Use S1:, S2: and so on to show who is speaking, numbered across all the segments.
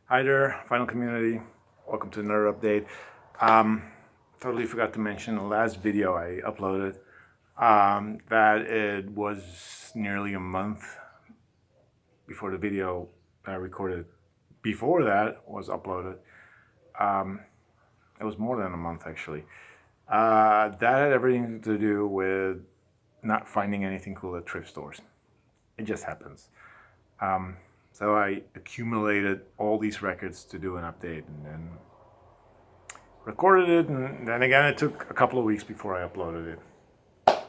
S1: Hi there, Final Community. Welcome to another update. Totally forgot to mention the last video I uploaded that it was nearly a month before the video I recorded before that was uploaded. It was more than a month actually. That had everything to do with not finding anything cool at thrift stores. It just happens. So I accumulated all these records to do an update and then recorded it, and then again it took a couple of weeks before I uploaded it. What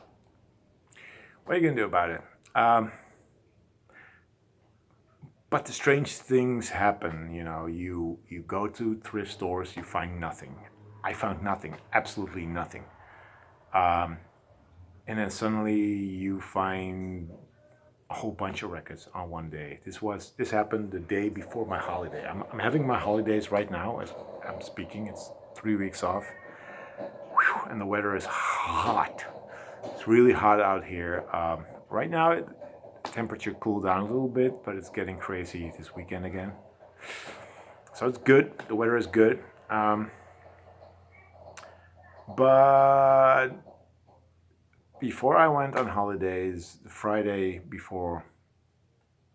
S1: are you gonna do about it? But the strange things happen, you go to thrift stores, you find nothing. I found nothing, absolutely nothing. And then suddenly you find a whole bunch of records on one day. This happened the day before my holiday. I'm having my holidays right now as I'm speaking. It's 3 weeks off. Whew, and the weather is hot. It's really hot out here. Right now, temperature cooled down a little bit, but it's getting crazy this weekend again. So it's good. The weather is good. But before I went on holidays, the Friday before,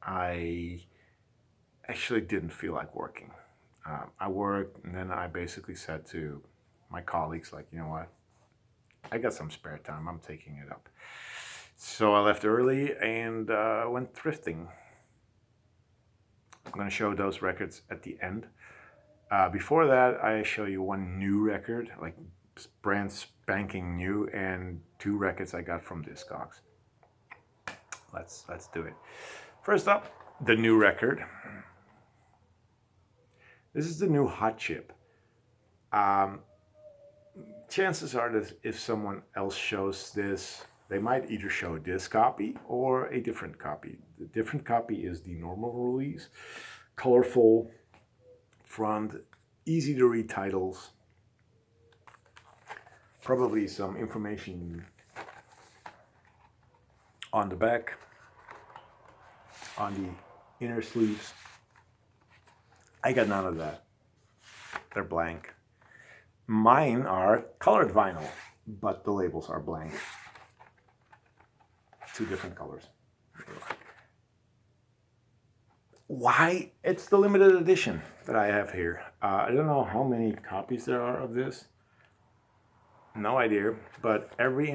S1: I actually didn't feel like working. I worked, and then I basically said to my colleagues, like, you know what? I got some spare time. I'm taking it up. So I left early and went thrifting. I'm going to show those records at the end. Before that, I show you one new record, like brand spanking new, and 2 records I got from Discogs. Let's do it. First up, the new record. This is the new Hot Chip. Chances are that if someone else shows this, they might either show this copy or a different copy. The different copy is the normal release, colorful front, easy to read titles, probably some information on the back, on the inner sleeves. I got none of that. They're blank. Mine are colored vinyl, but the labels are blank. 2 different colors. Why? It's the limited edition that I have here. I don't know how many copies there are of this. No idea, but every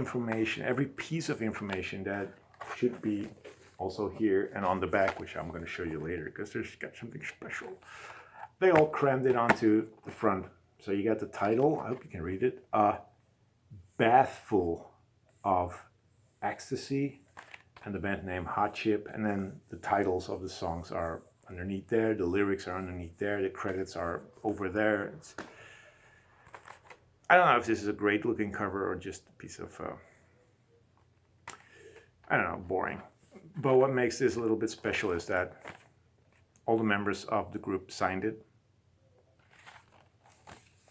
S1: piece of information that should be also here and on the back, which I'm going to show you later, because there's got something special. They all crammed it onto the front. So you got the title, I hope you can read it, A Bath Full of Ecstasy, and the band name Hot Chip, and then the titles of the songs are underneath there, the lyrics are underneath there, the credits are over there. I don't know if this is a great looking cover or just a piece of, I don't know, boring. But what makes this a little bit special is that all the members of the group signed it.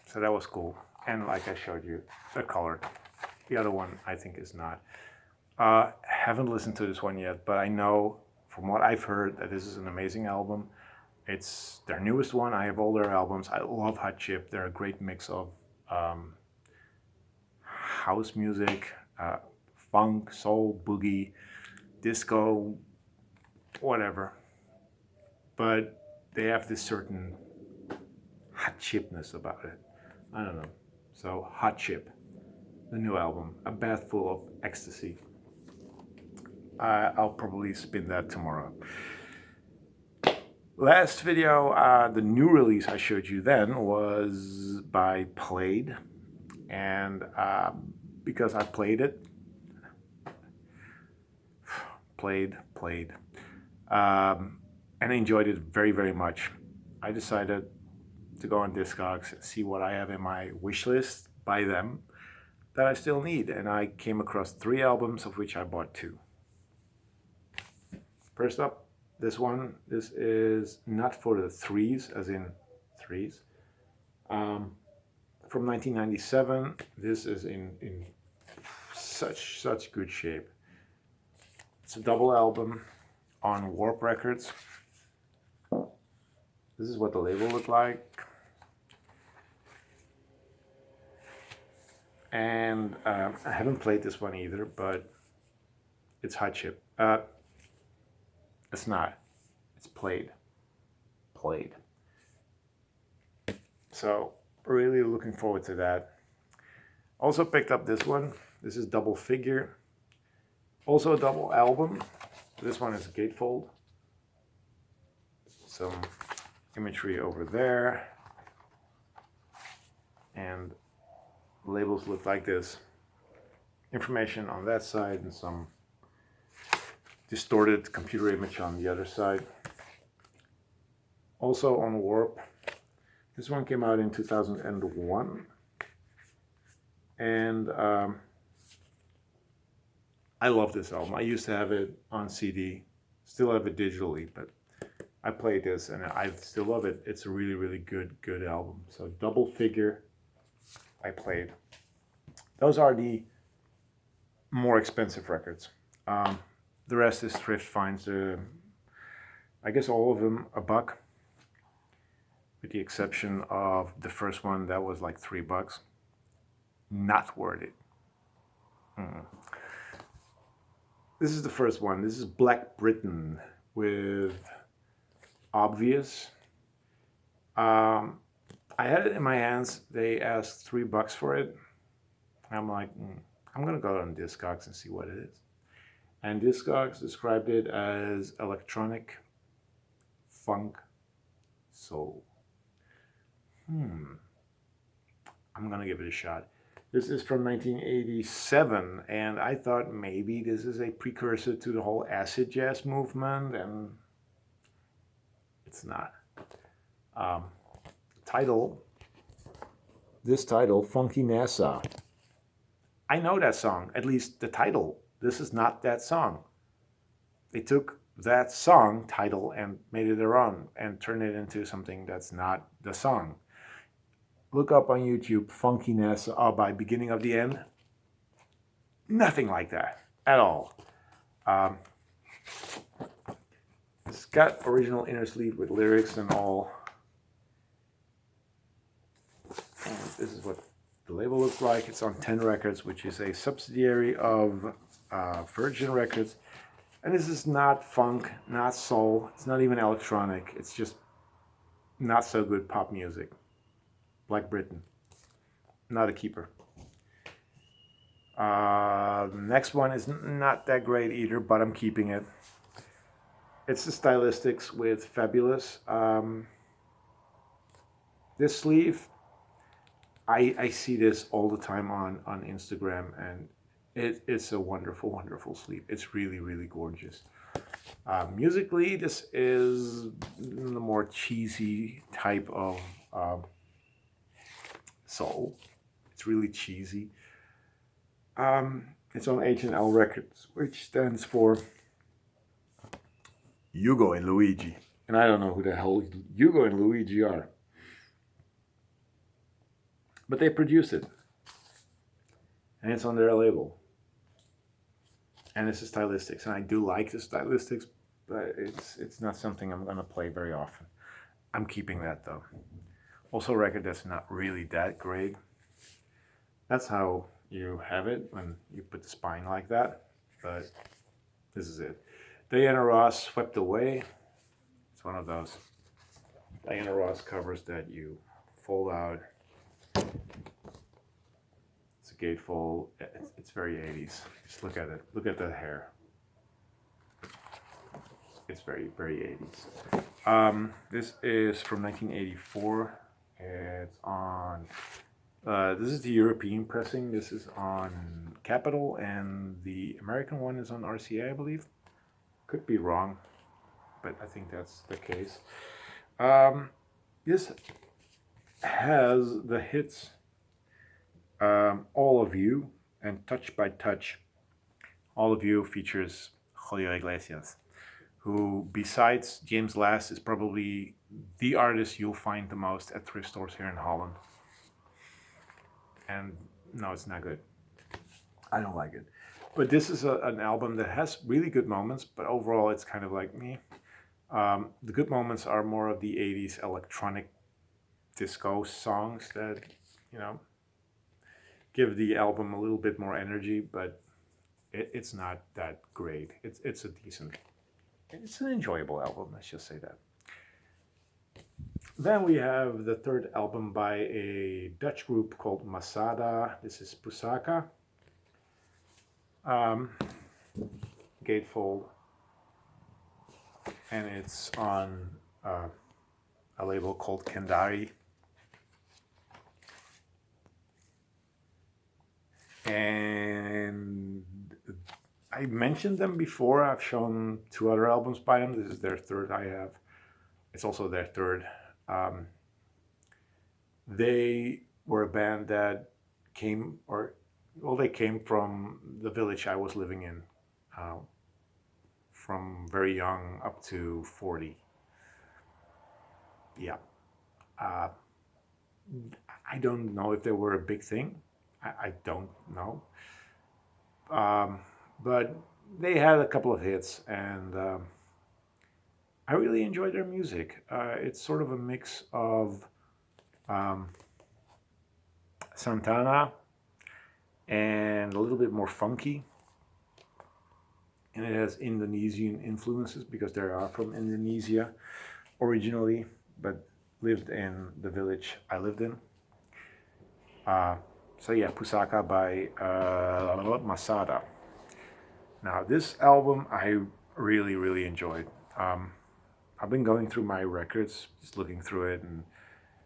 S1: So that was cool. And like I showed you, they're colored. The other one I think is not. Haven't listened to this one yet, but I know from what I've heard that this is an amazing album. It's their newest one. I have all their albums. I love Hot Chip. They're a great mix of house music, funk, soul, boogie, disco, whatever. But they have this certain hot chipness about it. I don't know. So Hot Chip, the new album, A Bath Full of Ecstasy. I'll probably spin that tomorrow. Last video, the new release I showed you then was by Played, and because I played it, and enjoyed it very, very much, I decided to go on Discogs and see what I have in my wish list by them that I still need, and I came across 3 albums, of which I bought 2. First up, this one. This is Not for the Threes, as in threes. From 1997. This is in such good shape. It's a double album on Warp Records. This This is what the label looked like. And I haven't played this one either, but it's hot chip. It's not. It's played. Played. So really looking forward to that. Also picked up this one. This is Double Figure. Also a double album. This one is a gatefold. Some imagery over there. And labels look like this. Information on that side and some distorted computer image on the other side. Also on Warp. This one came out in 2001. And I love this album. I used to have it on CD. Still have it digitally, but I played this and I still love it. It's a really, really good album. So Double Figure, I played. Those are the more expensive records. The rest is Thrift finds. I guess all of them $1, with the exception of the first one that was like $3. Not worth it. This is the first one. This is Black Britain with Obvious. I had it in my hands. They asked $3 for it. I'm like, I'm gonna go on Discogs and see what it is. And Discogs described it as electronic funk soul. I'm gonna give it a shot. This is from 1987, and I thought maybe this is a precursor to the whole acid jazz movement, and it's not. This title, Funky NASA. I know that song, at least the title. This is not that song. They took that song title and made it their own and turned it into something that's not the song. Look up on YouTube, Funky NASA by Beginning of the End. Nothing like that at all. It's got original inner sleeve with lyrics and all. And this is what the label looks like. It's on 10 Records, which is a subsidiary of Virgin Records. And this is not funk, not soul. It's not even electronic. It's just not so good pop music. Black Britain. Not a keeper. The next one is not that great either, but I'm keeping it. It's the Stylistics with Fabulous. This sleeve, I see this all the time on Instagram, and it's a wonderful, wonderful sleeve. It's really, really gorgeous. Musically, this is the more cheesy type of soul. It's really cheesy. It's on H&L Records, which stands for Hugo and Luigi. And I don't know who the hell Hugo and Luigi are. But they produce it. And it's on their label. And it's the Stylistics. And I do like the Stylistics, but it's not something I'm going to play very often. I'm keeping that though. Also a record that's not really that great. That's how you have it when you put the spine like that. But this is it. Diana Ross, Swept Away. It's one of those Diana Ross covers that you fold out. It's a gatefold. It's very 80s. Just look at it. Look at the hair. It's very, very 80s. This is from 1984. It's on, this is the European pressing. This is on Capitol, and the American one is on RCA, I believe. Could be wrong, but I think that's the case. This has the hits All of You and Touch by Touch. All of You features Julio Iglesias, who besides James Last is probably the artist you'll find the most at thrift stores here in Holland. And no, it's not good. I don't like it. But this is an album that has really good moments, but overall it's kind of like me. The good moments are more of the 80s electronic disco songs that, you know, give the album a little bit more energy, but it's not that great. It's a decent, it's an enjoyable album, let's just say that. Then we have the third album by a Dutch group called Masada. This is Pusaka. Um, Gatefold. And it's on a label called Kendari. And I mentioned them before. I've shown two other albums by them. This is their third I have. It's also their third. They were a band that came, they came from the village I was living in, from very young up to 40. Yeah. Uh, I don't know if they were a big thing. I don't know. But they had a couple of hits, and I really enjoy their music. It's sort of a mix of Santana and a little bit more funky. And it has Indonesian influences because they are from Indonesia originally, but lived in the village I lived in. So yeah, Pusaka by Masada. Now this album I really, really enjoyed. I've been going through my records, just looking through it, and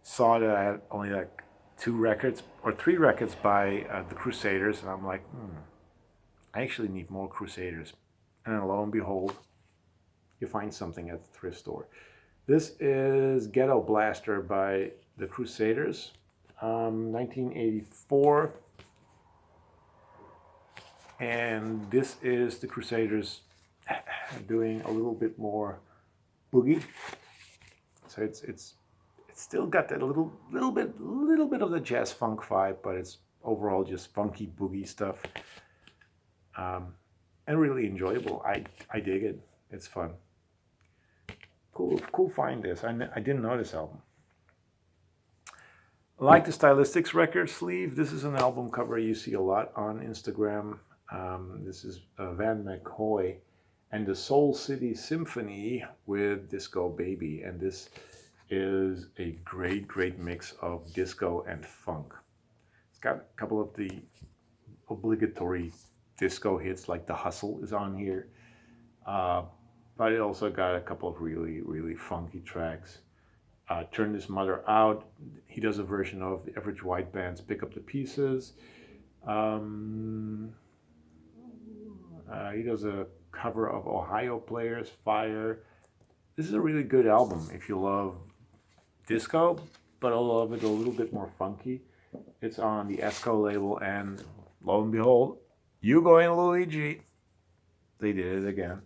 S1: saw that I had only like 3 records by the Crusaders, and I'm like, I actually need more Crusaders. And then lo and behold, you find something at the thrift store. This is Ghetto Blaster by the Crusaders, 1984. And this is the Crusaders doing a little bit more boogie. So it's still got that little bit of the jazz funk vibe, but it's overall just funky boogie stuff. And really enjoyable. I dig it. It's fun. Cool find this. I didn't know this album. I like the Stylistics record sleeve. This is an album cover you see a lot on Instagram. This is Van McCoy and the Soul City Symphony with Disco Baby. And this is a great mix of disco and funk. It's got a couple of the obligatory disco hits, like The Hustle is on here. But it also got a couple of really funky tracks. Turn This Mother Out. He does a version of the Average White Band's Pick Up the Pieces. He does a cover of Ohio Players' Fire. This is a really good album if you love disco, but I love it a little bit more funky. It's on the Esco label, and lo and behold, Hugo and Luigi, they did it again.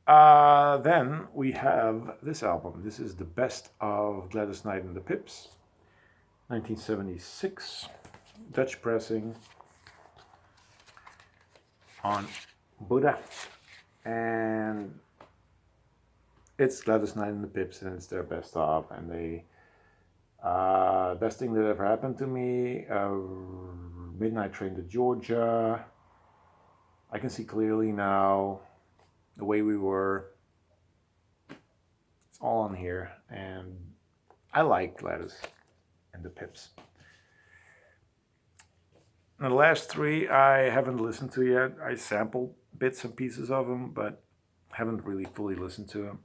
S1: Then we have this album. This is the best of Gladys Knight and the Pips, 1976, Dutch pressing on Buddha, and it's Gladys Knight and the Pips, and it's their best of, and they best thing that ever happened to me, Midnight Train to Georgia, I Can See Clearly Now, The Way We Were. It's all on here, and I like Gladys and the Pips. Now the last 3 I haven't listened to yet. I sampled bits and pieces of them, but haven't really fully listened to them.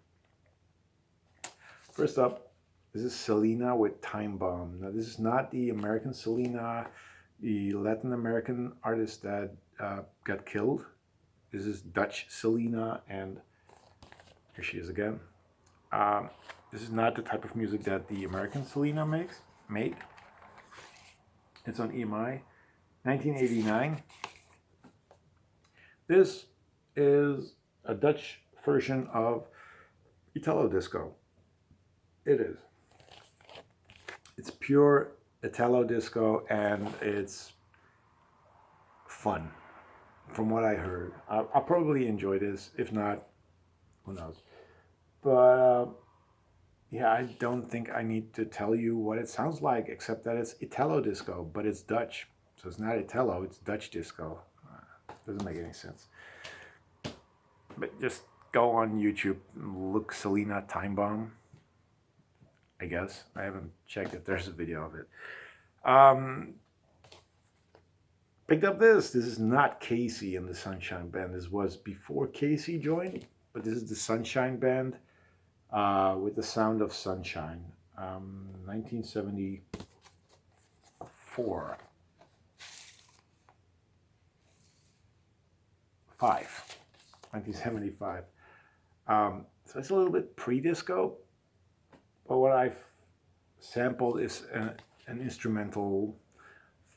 S1: First up, this is Selena with Time Bomb. Now this is not the American Selena, the Latin American artist that got killed. This is Dutch Selena, and here she is again. This is not the type of music that the American Selena made. It's on EMI, 1989. This is a Dutch version of Italo Disco. It is. It's pure Italo Disco, and it's fun, from what I heard. I'll probably enjoy this. If not, Who knows? But yeah, I don't think I need to tell you what it sounds like, except that it's Italo disco, but it's Dutch. So it's not Italo, it's Dutch disco. Doesn't make any sense. But just go on YouTube, look Selena Time Bomb, I guess. I haven't checked if there's a video of it. Picked up this. This is not Casey and the Sunshine Band. This was before Casey joined, but this is the Sunshine Band with the Sound of Sunshine. 1974. 1975. So it's a little bit pre-disco, but what I've sampled is an instrumental,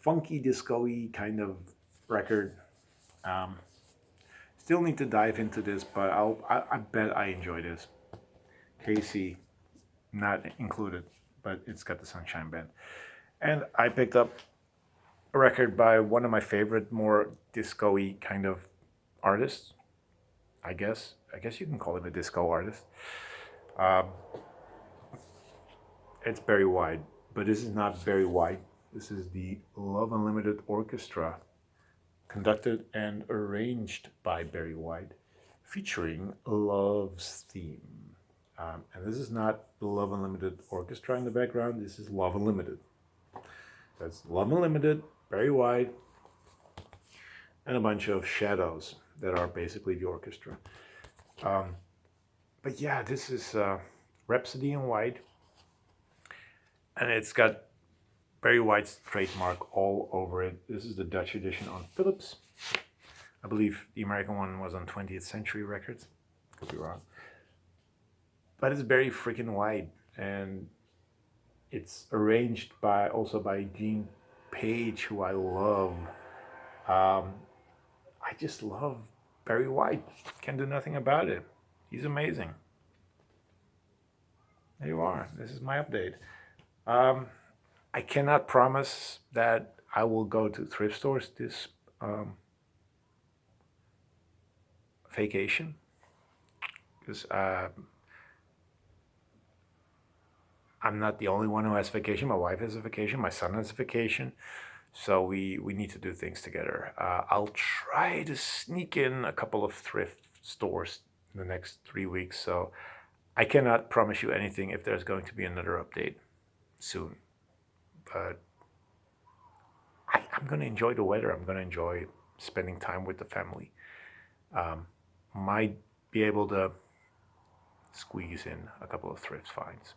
S1: funky disco-y kind of record. Still need to dive into this, but I bet I enjoy this. Casey, not included, but it's got the Sunshine Band. And I picked up a record by one of my favorite, more disco-y kind of artists. I guess you can call him a disco artist. It's Barry White, but this is not Barry White. This is the Love Unlimited Orchestra, conducted and arranged by Barry White, featuring Love's Theme. And this is not the Love Unlimited Orchestra in the background. This is Love Unlimited. That's Love Unlimited, Barry White, and a bunch of shadows that are basically the orchestra. But yeah, this is Rhapsody in White, and it's got Barry White's trademark all over it. This is the Dutch edition on Philips. I believe the American one was on 20th Century Records. Could be wrong. But it's Barry freaking White, and it's arranged also by Gene Page, who I love. I just love Barry White. Can do nothing about it. He's amazing. There you are. This is my update. I cannot promise that I will go to thrift stores this vacation, because I'm not the only one who has vacation. My wife has a vacation. My son has a vacation. So we need to do things together. I'll try to sneak in a couple of thrift stores in the next 3 weeks. So I cannot promise you anything if there's going to be another update soon. But I'm going to enjoy the weather. I'm going to enjoy spending time with the family. Might be able to squeeze in a couple of thrift finds.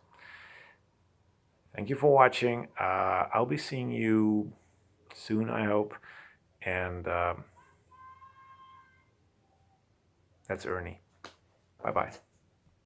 S1: Thank you for watching. I'll be seeing you soon, I hope. And that's Ernie. Bye-bye.